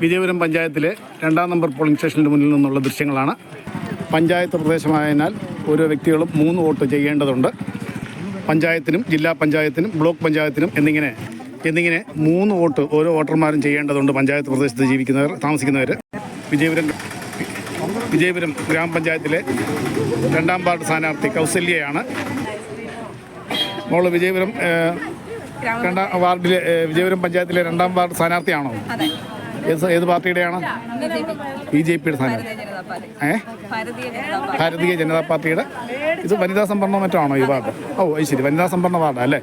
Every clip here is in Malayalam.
വിജയപുരം പഞ്ചായത്തിലെ 2-ാം നമ്പർ പോളിംഗ് സ്റ്റേഷനിൽ മുന്നിൽ നിന്നുള്ള ദൃശ്യങ്ങളാണ്. പഞ്ചായത്ത് പ്രദേശമായതിനാൽ ഓരോ വ്യക്തികളും 3 വോട്ട് ചെയ്യേണ്ടതുണ്ട്. പഞ്ചായത്തിനും ജില്ലാ പഞ്ചായത്തിനും ബ്ലോക്ക് പഞ്ചായത്തിനും എന്നിങ്ങനെ 3 വോട്ട് ഓരോ വോട്ടർമാരും ചെയ്യേണ്ടതുണ്ട്. പഞ്ചായത്ത് പ്രദേശത്ത് താമസിക്കുന്നവർ വിജയപുരം ഗ്രാമപഞ്ചായത്തിലെ 2-ാം വാർഡ് സ്ഥാനാർത്ഥി കൗസല്യയാണ്. മോള് വിജയപുരം 2-ാം വാർഡിലെ വിജയപുരം പഞ്ചായത്തിലെ 2-ാം വാർഡ് സ്ഥാനാർത്ഥിയാണോ? ഏത് പാർട്ടിയുടെയാണ്? BJPയുടെ സ്ഥാനാർത്ഥി. ഭാരതീയ ജനതാ പാർട്ടിയുടെ. ഇത് വനിതാ സംവരണോ മറ്റോ ആണോ ഈ വാർഡ്? ഓ അത് ശരി, വനിതാ സംവരണ വാർഡാ അല്ലേ?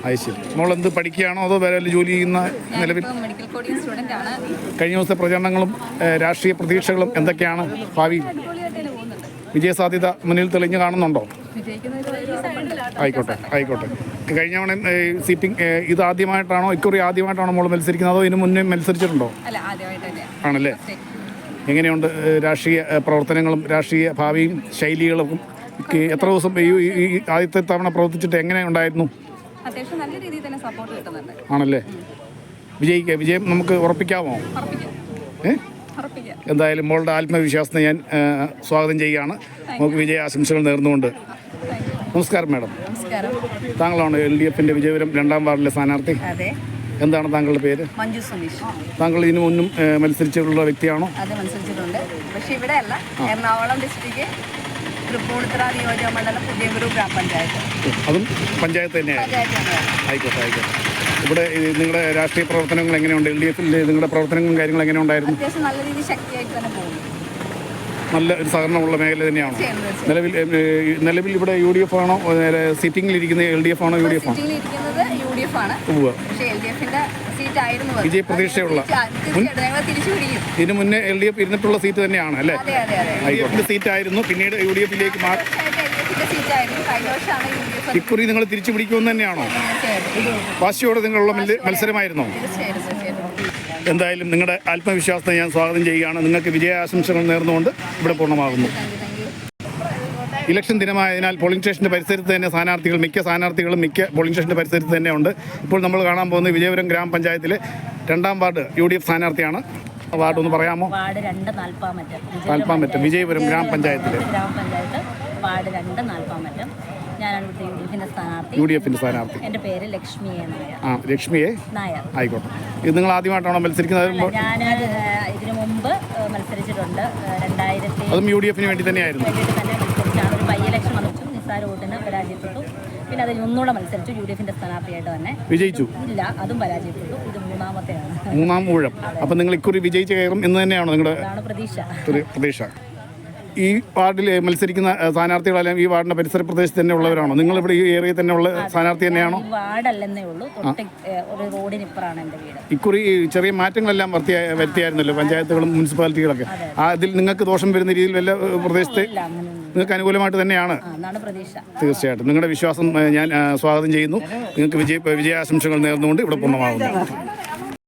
അത് ശരി. മോളെന്ത് പഠിക്കുകയാണോ അതോ വേറെ ജോലി ചെയ്യുന്ന നിലവിൽ? കഴിഞ്ഞ ദിവസത്തെ പ്രചരണങ്ങളും രാഷ്ട്രീയ പ്രതീക്ഷകളും എന്തൊക്കെയാണ്? ഭാവി വിജയസാധ്യത മുന്നിൽ തെളിഞ്ഞു കാണുന്നുണ്ടോ? ആയിക്കോട്ടെ. കഴിഞ്ഞ തവണ സീറ്റിംഗ് ഇത് ആദ്യമായിട്ടാണോ, ഇക്കുറി ആദ്യമായിട്ടാണോ മോൾ മത്സരിക്കുന്നത് അതോ ഇതിന് മുന്നേ മത്സരിച്ചിട്ടുണ്ടോ? ആണല്ലേ. എങ്ങനെയുണ്ട് രാഷ്ട്രീയ പ്രവർത്തനങ്ങളും രാഷ്ട്രീയ ഭാവിയും ശൈലികളും? എത്ര ദിവസം ഈ ആദ്യത്തെ തവണ പ്രവർത്തിച്ചിട്ട് എങ്ങനെ ഉണ്ടായിരുന്നു? ആണല്ലേ. വിജയം നമുക്ക് ഉറപ്പിക്കാമോ? എന്തായാലും മോളുടെ ആത്മവിശ്വാസത്തെ ഞാൻ സ്വാഗതം ചെയ്യുകയാണ്. നമുക്ക് വിജയ ആശംസകൾ നേർന്നുകൊണ്ട്. നമസ്കാരം മാഡം. താങ്കളാണ് LDFന്റെ വിജയപുരം 2-ാം വാർഡിലെ സ്ഥാനാർത്ഥി? എന്താണ് താങ്കളുടെ പേര്? മഞ്ജു സുനീഷ്. താങ്കൾ ഇതിനു മുന്നും മത്സരിച്ചിട്ടുള്ള വ്യക്തിയാണോ? അതെ, മത്സരിച്ചിട്ടുണ്ട്. പക്ഷേ ഇവിടെ അല്ല, എറണാകുളം ഡിസ്ട്രിക്റ്റ് തൃപ്പൂണിത്തുറ നിയോജക മണ്ഡലം പുതിയകുരു ഗ്രാമപഞ്ചായത്ത്. അതും പഞ്ചായത്ത് തന്നെയാണ്? ആയിക്കോട്ടെ. ഇവിടെ നിങ്ങളുടെ രാഷ്ട്രീയ പ്രവർത്തനങ്ങൾ എങ്ങനെയുണ്ട്? LDFിൽ നിങ്ങളുടെ പ്രവർത്തനങ്ങളും കാര്യങ്ങളും എങ്ങനെ ഉണ്ടായിരുന്നു? അത്യാവശ്യം നല്ല രീതിയിൽ ശക്തിയായിട്ട് തന്നെ പോകുന്നു. നല്ല ഒരു സഹകരണമുള്ള മേഖല തന്നെയാണ്. നിലവിൽ ഇവിടെ UDF ആണോ സിറ്റിംഗിലിരിക്കുന്ന? LDF ആണോ UDF ആണോ? വിജയ പ്രതീക്ഷയുള്ള ഇതിനു മുന്നേ LDF ഇരുന്നിട്ടുള്ള സീറ്റ് തന്നെയാണ് അല്ലേ? IDFന്റെ സീറ്റായിരുന്നു, പിന്നീട് UDFിലേക്ക് മാറി. ഇക്കുറി നിങ്ങൾ തിരിച്ചു പിടിക്കുമെന്ന് തന്നെയാണോ? വാശിയോടെ നിങ്ങളുള്ള മത്സരമായിരുന്നോ? എന്തായാലും നിങ്ങളുടെ ആത്മവിശ്വാസത്തെ ഞാൻ സ്വാഗതം ചെയ്യുകയാണ്. നിങ്ങൾക്ക് വിജയാശംസകൾ നേർന്നുകൊണ്ട് ഇവിടെ പൂർണ്ണമാകുന്നു. ഇലക്ഷൻ ദിനമായതിനാൽ പോളിംഗ് സ്റ്റേഷൻ്റെ പരിസരത്ത് തന്നെ മിക്ക സ്ഥാനാർത്ഥികളും പോളിംഗ് സ്റ്റേഷൻ്റെ പരിസരത്ത് തന്നെ ഉണ്ട്. ഇപ്പോൾ നമ്മൾ കാണാൻ പോകുന്നത് വിജയപുരം ഗ്രാമപഞ്ചായത്തിലെ 2-ാം വാർഡ് UDF സ്ഥാനാർത്ഥിയാണ്. വാർഡ് ഒന്ന് പറയാമോ? വാർഡ് 2 നാൽപ്പാമറ്റം വിജയപുരം ഗ്രാമപഞ്ചായത്തിലെ വാർഡ് 2 നാൽപ്പാമറ്റം. ഞാനാണ് ഇവിടുത്തെ UDFന്റെ സ്ഥാനാർത്ഥി. എൻ്റെ പേര് ലക്ഷ്മിയെ നായർ. ലക്ഷ്മിയെ നായർ. ആയിക്കോട്ടെ. ഇത് നിങ്ങൾ ആദ്യമായിട്ടാണോ മത്സരിക്കുന്നത്? ഞാൻ ഇതിനു മുമ്പ് മത്സരിച്ചിട്ടുണ്ട്. 2000 അതും UDFന് വേണ്ടി തന്നെയായിരുന്നു. തന്നെ മത്സരിച്ചാണ്. ഒരു ബൈ ഇലക്ഷൻ വന്നിട്ട് നിസ്സാര വോട്ടിന് പരാജയപ്പെട്ടു. പിന്നെ അതിൽ ഒന്നുകൂടെ മത്സരിച്ചു, UDFന്റെ സ്ഥാനാർത്ഥിയായിട്ട് തന്നെ വിജയിച്ചു. ഇല്ല, അതും പരാജയപ്പെട്ടു. ഇത് മൂന്നാം ഊഴം. അപ്പം നിങ്ങൾ ഇക്കുറി വിജയിച്ച് കയറും എന്ന് തന്നെയാണോ നിങ്ങളുടെ പ്രതീക്ഷ? ഈ വാർഡിൽ മത്സരിക്കുന്ന സ്ഥാനാർത്ഥികളെല്ലാം ഈ വാർഡിന്റെ പരിസര പ്രദേശത്ത് തന്നെ ഉള്ളവരാണോ? നിങ്ങൾ ഇവിടെ ഈ ഏരിയയിൽ തന്നെ ഉള്ള സ്ഥാനാർത്ഥി തന്നെയാണോ? ഇക്കുറി ചെറിയ മാറ്റങ്ങളെല്ലാം വരുത്തിയായിരുന്നല്ലോ പഞ്ചായത്തുകളും മുനിസിപ്പാലിറ്റികളൊക്കെ. അതിൽ നിങ്ങൾക്ക് ദോഷം വരുന്ന രീതിയിൽ വല്ല പ്രദേശത്ത് നിങ്ങൾക്ക് അനുകൂലമായിട്ട് തന്നെയാണ്? തീർച്ചയായിട്ടും. നിങ്ങളുടെ വിശ്വാസം ഞാൻ സ്വാഗതം ചെയ്യുന്നു. നിങ്ങൾക്ക് വിജയാശംസകൾ നേർന്നുകൊണ്ട് ഇവിടെ പൂർണ്ണമാകുന്നു.